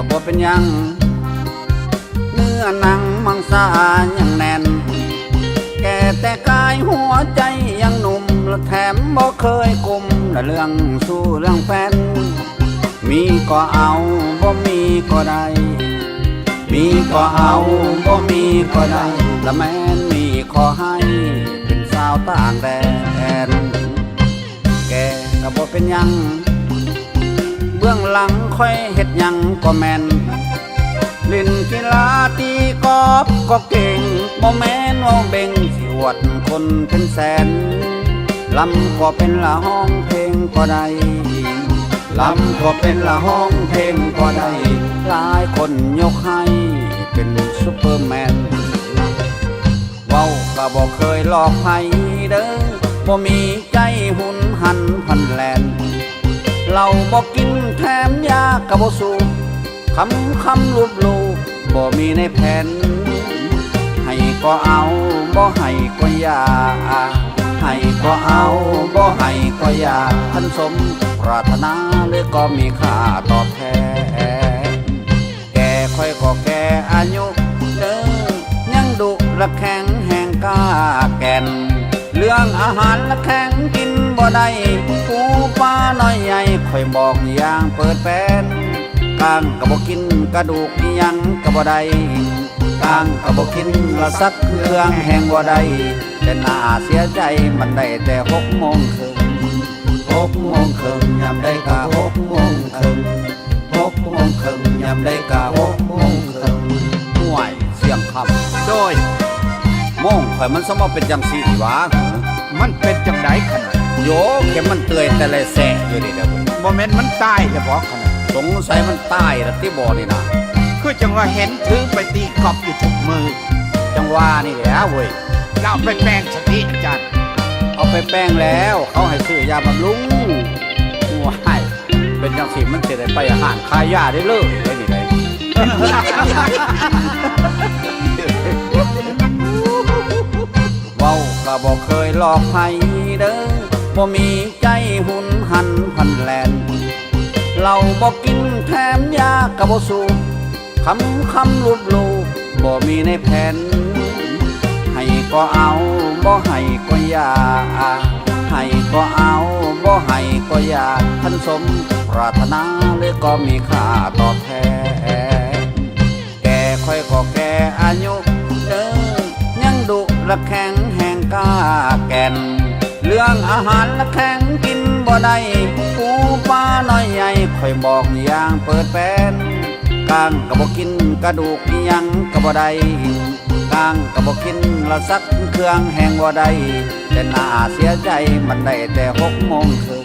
บ่เป็นยังเนื้อหนังมังสายังแน่นแก่แต่กายหัวใจยังหนุ่มและแถมบ่เคยกุมและเรื่องสู้เรื่องแฟนมีก็เอาบ่มีก็ได้มีก็เอาบ่มีก็ได้ละแม้นมีขอให้เป็นสาวต่างแดนแกก็บ่เป็นยังเบื้องหลังค่อยเฮ็ดยังก็แม่นเล่นกีฬาตีกอล์ฟก็เก่งบ่แม่นว่าเบ่งสิอวดคนเป็นแสนลำก็เป็นละห้องเพลงก็ได้ลำก็เป็นละห้องเพลงก็ได้หลายคนยกให้เป็นซุปเปอร์แมนเว้าก็บ่เคยหลอกให้เด้อบ่มีใจหุ่นหันพันแลนเราบ่กินแถมยาก็บ่สูบคำลูบบ่มีในแผนให้ก็เอาบ่ให้ก็อย่าให้ก็เอาบ่ให้ก็อย่าทันสมปรารถนาหรือก็มีค่าตอบแทนแก่ค่อยก็แก่อายุเด้อยังดุละแข็งแห่งกล้าแก่นเรื่องอาหารละแข็งกินบ่ได้ปูปลาน้อยใหญ่ค่อยบอกอย่างเปิดแฟนกลางก็บ่กินกระดูกยังก็บ่ได้กลางก็บ่กินละสักเครื่องแห้งบ่ได้แต่น่าเสียใจมันได้แต่6 โมงครึ่ง6 โมงครึ่งยามได้กะ6 โมงครึ่ง6 โมงครึ่งยามได้กะ6 โมงครึ่งห่วยเสียงคำโดยโมงข่อยมันสมว่าเป็นจังซี่หวะมันเป็นจังไดขนาดโยเข็มมันเตยแต่ละแสะอยู่นี่เด้อบ่แม่นมันตายแล้วบ่ขนาดสงสัยมันตายแล้วที่บ่อนี่นะคือจังว่าเห็นถือไปตีกอบอยู่ทุกมือจังว่านี่แหละเว้ยเราไปแปลงสติอาจารย์เอาไปแป้งแล้วเขาให้ซื้อยาบำรุงว้ายเป็นจังสิมันจะได้ไปอาหารขายยาได้เลยไอ้นี่เลยเว้าก็บ่เคยหลอกให้เด้อบ่มีใจหุ่นหันพันแลนเราบ่กินแถมยาก็บ่สูบคำลูบบ่มีในแผนให้ก็เอาบ่ให้ก็อย่าให้ก็เอาบ่ให้ก็อย่าทันสมปรารถนาหรือก็มีค่าตอบแทนแก่ค่อยก็แก่อายุเด้อยังดุละแข็งแห่งกล้าแก่นเรื่องอาหารละแข็งกินบ่ได้ปูปลาน้อยใหญ่ค่อยบอกอย่างเปิดแฟนกลางก็บ่กินกระดูกยังก็บ่ได้กลางก็บ่กินละสักเครื่องแห้งบ่ได้แต่น่าเสียใจมันได้แต่6 โมงครึ่ง